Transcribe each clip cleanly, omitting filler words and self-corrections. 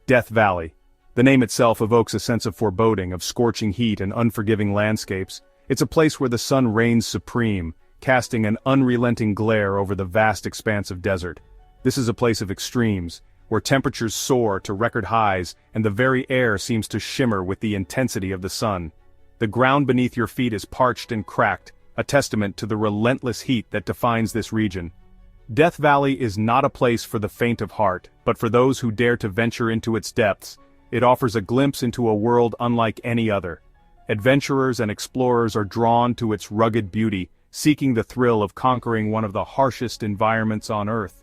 Death Valley. The name itself evokes a sense of foreboding, of scorching heat and unforgiving landscapes. It's a place where the sun reigns supreme, casting an unrelenting glare over the vast expanse of desert. This is a place of extremes, where temperatures soar to record highs and the very air seems to shimmer with the intensity of the sun. The ground beneath your feet is parched and cracked, a testament to the relentless heat that defines this region. Death Valley is not a place for the faint of heart, but for those who dare to venture into its depths. It offers a glimpse into a world unlike any other. Adventurers and explorers are drawn to its rugged beauty, seeking the thrill of conquering one of the harshest environments on Earth.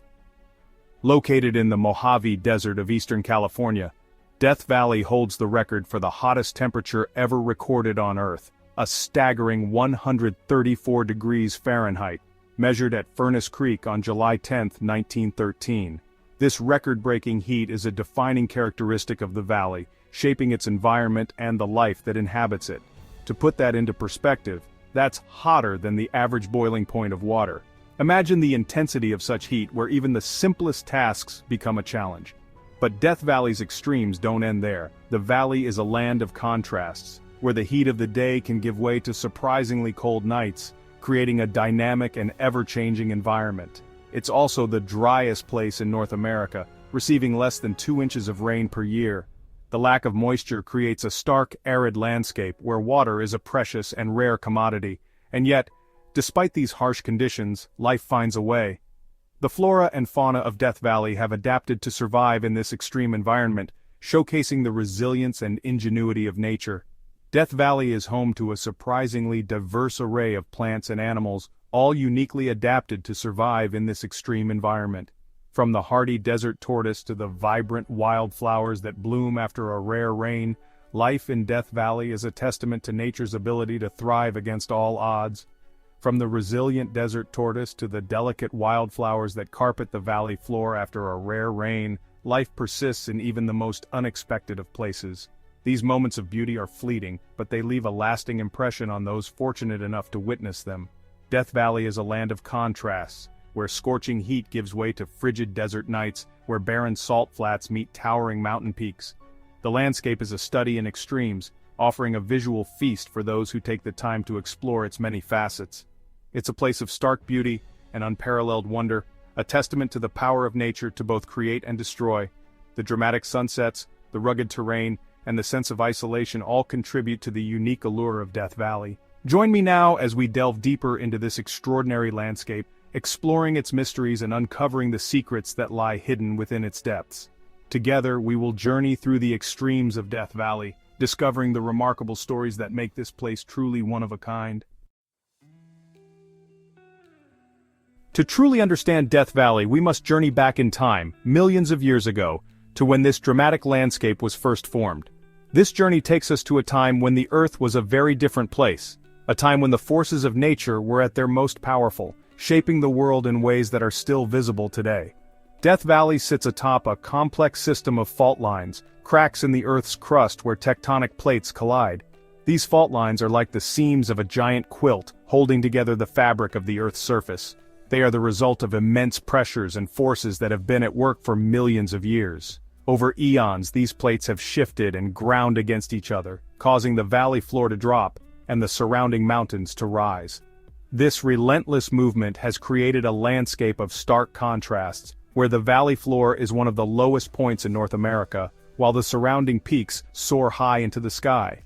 Located in the Mojave Desert of Eastern California, Death Valley holds the record for the hottest temperature ever recorded on Earth, a staggering 134 degrees Fahrenheit, measured at Furnace Creek on July 10, 1913. This record-breaking heat is a defining characteristic of the valley, shaping its environment and the life that inhabits it. To put that into perspective, that's hotter than the average boiling point of water. Imagine the intensity of such heat where even the simplest tasks become a challenge. But Death Valley's extremes don't end there. The valley is a land of contrasts, where the heat of the day can give way to surprisingly cold nights, creating a dynamic and ever-changing environment. It's also the driest place in North America, receiving less than 2 inches of rain per year. The lack of moisture creates a stark, arid landscape where water is a precious and rare commodity, and yet, despite these harsh conditions, life finds a way. The flora and fauna of Death Valley have adapted to survive in this extreme environment, showcasing the resilience and ingenuity of nature. Death Valley is home to a surprisingly diverse array of plants and animals, all uniquely adapted to survive in this extreme environment. From the hardy desert tortoise to the vibrant wildflowers that bloom after a rare rain, life in Death Valley is a testament to nature's ability to thrive against all odds. From the resilient desert tortoise to the delicate wildflowers that carpet the valley floor after a rare rain, life persists in even the most unexpected of places. These moments of beauty are fleeting, but they leave a lasting impression on those fortunate enough to witness them. Death Valley is a land of contrasts, where scorching heat gives way to frigid desert nights, where barren salt flats meet towering mountain peaks. The landscape is a study in extremes, offering a visual feast for those who take the time to explore its many facets. It's a place of stark beauty and unparalleled wonder, a testament to the power of nature to both create and destroy. The dramatic sunsets, the rugged terrain, and the sense of isolation all contribute to the unique allure of Death Valley. Join me now as we delve deeper into this extraordinary landscape, exploring its mysteries and uncovering the secrets that lie hidden within its depths. Together, we will journey through the extremes of Death Valley, discovering the remarkable stories that make this place truly one of a kind. To truly understand Death Valley, we must journey back in time, millions of years ago, to when this dramatic landscape was first formed. This journey takes us to a time when the Earth was a very different place, a time when the forces of nature were at their most powerful, shaping the world in ways that are still visible today. Death Valley sits atop a complex system of fault lines, cracks in the Earth's crust where tectonic plates collide. These fault lines are like the seams of a giant quilt, holding together the fabric of the Earth's surface. They are the result of immense pressures and forces that have been at work for millions of years. Over eons, these plates have shifted and ground against each other, causing the valley floor to drop, and the surrounding mountains to rise. This relentless movement has created a landscape of stark contrasts, where the valley floor is one of the lowest points in North America, while the surrounding peaks soar high into the sky.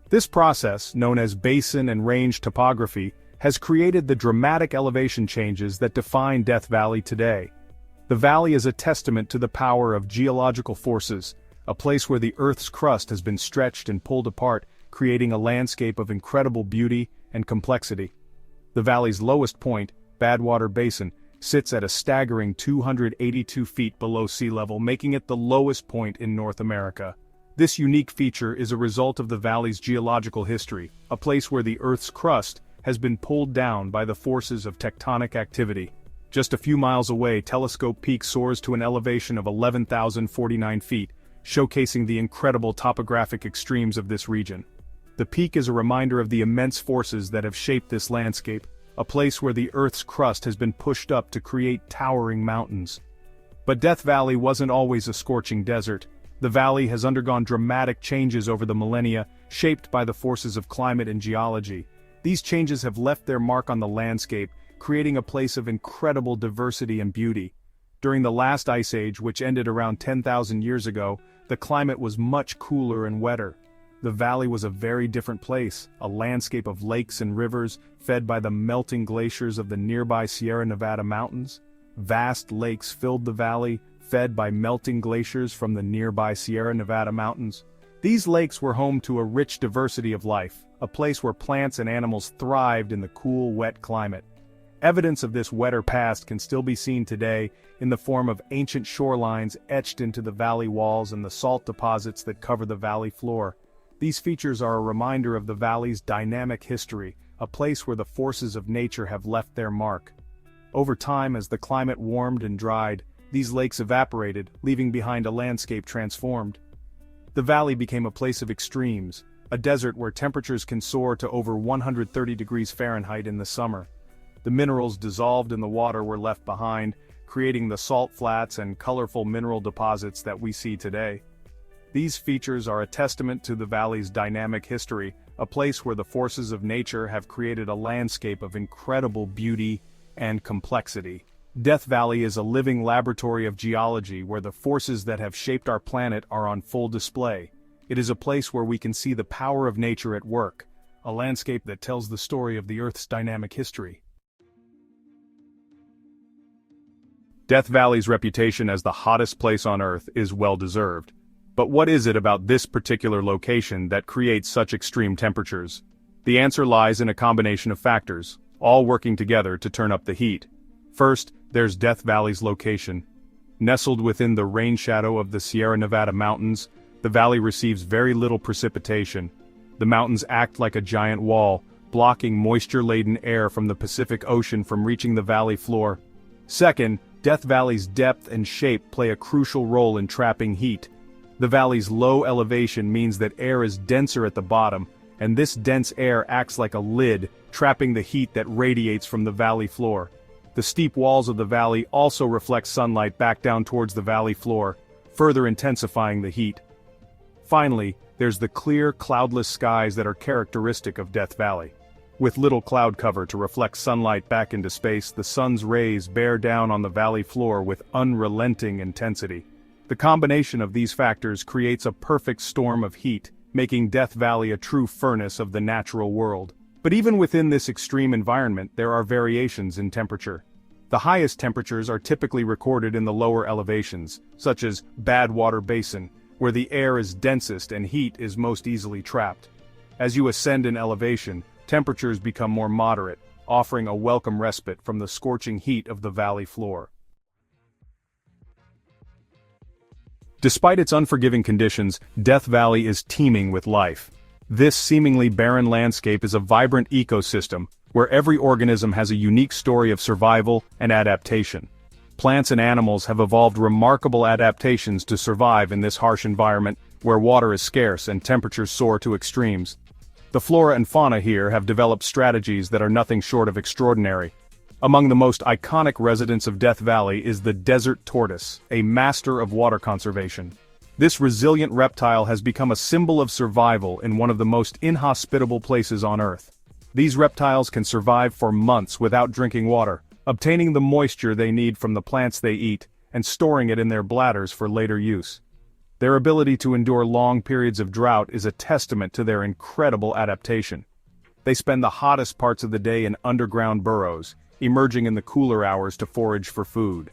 This process, known as basin and range topography, has created the dramatic elevation changes that define Death Valley today. The valley is a testament to the power of geological forces, a place where the Earth's crust has been stretched and pulled apart, creating a landscape of incredible beauty and complexity. The valley's lowest point, Badwater Basin, sits at a staggering 282 feet below sea level, making it the lowest point in North America. This unique feature is a result of the valley's geological history, a place where the Earth's crust has been pulled down by the forces of tectonic activity. Just a few miles away, Telescope Peak soars to an elevation of 11,049 feet, showcasing the incredible topographic extremes of this region. The peak is a reminder of the immense forces that have shaped this landscape, a place where the Earth's crust has been pushed up to create towering mountains. But Death Valley wasn't always a scorching desert. The valley has undergone dramatic changes over the millennia, shaped by the forces of climate and geology. These changes have left their mark on the landscape, creating a place of incredible diversity and beauty. During the last ice age, which ended around 10,000 years ago, the climate was much cooler and wetter. The valley was a very different place, a landscape of lakes and rivers, fed by the melting glaciers of the nearby Sierra Nevada mountains. Vast lakes filled the valley, fed by melting glaciers from the nearby Sierra Nevada mountains. These lakes were home to a rich diversity of life, a place where plants and animals thrived in the cool, wet climate. Evidence of this wetter past can still be seen today in the form of ancient shorelines etched into the valley walls and the salt deposits that cover the valley floor. These features are a reminder of the valley's dynamic history, a place where the forces of nature have left their mark. Over time, as the climate warmed and dried, these lakes evaporated, leaving behind a landscape transformed. The valley became a place of extremes, a desert where temperatures can soar to over 130 degrees Fahrenheit in the summer. The minerals dissolved in the water were left behind, creating the salt flats and colorful mineral deposits that we see today. These features are a testament to the valley's dynamic history, a place where the forces of nature have created a landscape of incredible beauty and complexity. Death Valley is a living laboratory of geology where the forces that have shaped our planet are on full display. It is a place where we can see the power of nature at work, a landscape that tells the story of the Earth's dynamic history. Death Valley's reputation as the hottest place on Earth is well-deserved. But what is it about this particular location that creates such extreme temperatures? The answer lies in a combination of factors, all working together to turn up the heat. First, there's Death Valley's location. Nestled within the rain shadow of the Sierra Nevada mountains, the valley receives very little precipitation. The mountains act like a giant wall, blocking moisture-laden air from the Pacific Ocean from reaching the valley floor. Second, Death Valley's depth and shape play a crucial role in trapping heat. The valley's low elevation means that air is denser at the bottom, and this dense air acts like a lid, trapping the heat that radiates from the valley floor. The steep walls of the valley also reflect sunlight back down towards the valley floor, further intensifying the heat. Finally, there's the clear, cloudless skies that are characteristic of Death Valley. With little cloud cover to reflect sunlight back into space, the sun's rays bear down on the valley floor with unrelenting intensity. The combination of these factors creates a perfect storm of heat, making Death Valley a true furnace of the natural world. But even within this extreme environment, there are variations in temperature. The highest temperatures are typically recorded in the lower elevations, such as Badwater Basin, where the air is densest and heat is most easily trapped. As you ascend in elevation, temperatures become more moderate, offering a welcome respite from the scorching heat of the valley floor. Despite its unforgiving conditions, Death Valley is teeming with life. This seemingly barren landscape is a vibrant ecosystem, where every organism has a unique story of survival and adaptation. Plants and animals have evolved remarkable adaptations to survive in this harsh environment, where water is scarce and temperatures soar to extremes. The flora and fauna here have developed strategies that are nothing short of extraordinary. Among the most iconic residents of Death Valley is the desert tortoise, a master of water conservation. This resilient reptile has become a symbol of survival in one of the most inhospitable places on Earth. These reptiles can survive for months without drinking water, obtaining the moisture they need from the plants they eat, and storing it in their bladders for later use. Their ability to endure long periods of drought is a testament to their incredible adaptation. They spend the hottest parts of the day in underground burrows, emerging in the cooler hours to forage for food.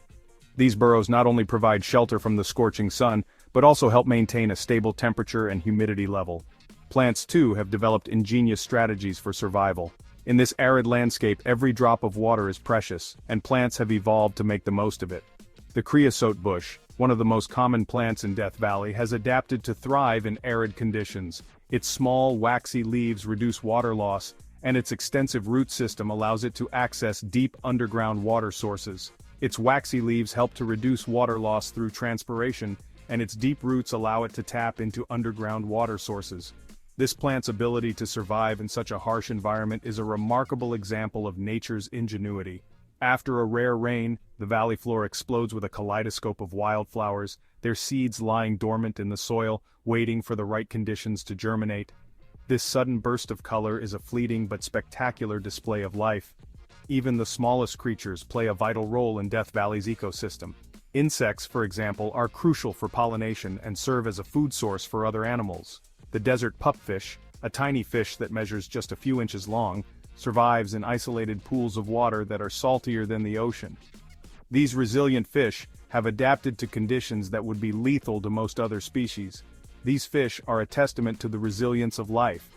These burrows not only provide shelter from the scorching sun, but also help maintain a stable temperature and humidity level. Plants too have developed ingenious strategies for survival. In this arid landscape, every drop of water is precious, and plants have evolved to make the most of it. The creosote bush, one of the most common plants in Death Valley, has adapted to thrive in arid conditions. Its small, waxy leaves reduce water loss, and its extensive root system allows it to access deep underground water sources. Its waxy leaves help to reduce water loss through transpiration, and its deep roots allow it to tap into underground water sources. This plant's ability to survive in such a harsh environment is a remarkable example of nature's ingenuity. After a rare rain, the valley floor explodes with a kaleidoscope of wildflowers, their seeds lying dormant in the soil, waiting for the right conditions to germinate. This sudden burst of color is a fleeting but spectacular display of life. Even the smallest creatures play a vital role in Death Valley's ecosystem. Insects, for example, are crucial for pollination and serve as a food source for other animals. The desert pupfish, a tiny fish that measures just a few inches long, survives in isolated pools of water that are saltier than the ocean. These resilient fish have adapted to conditions that would be lethal to most other species. These fish are a testament to the resilience of life,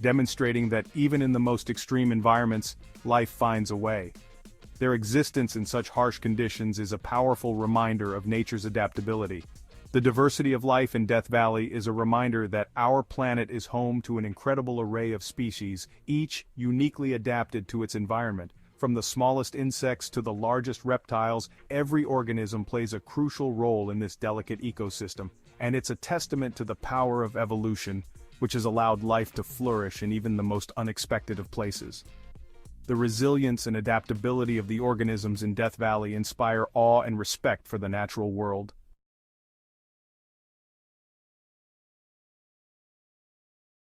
demonstrating that even in the most extreme environments, life finds a way. Their existence in such harsh conditions is a powerful reminder of nature's adaptability. The diversity of life in Death Valley is a reminder that our planet is home to an incredible array of species, each uniquely adapted to its environment. From the smallest insects to the largest reptiles, every organism plays a crucial role in this delicate ecosystem, and it's a testament to the power of evolution, which has allowed life to flourish in even the most unexpected of places. The resilience and adaptability of the organisms in Death Valley inspire awe and respect for the natural world.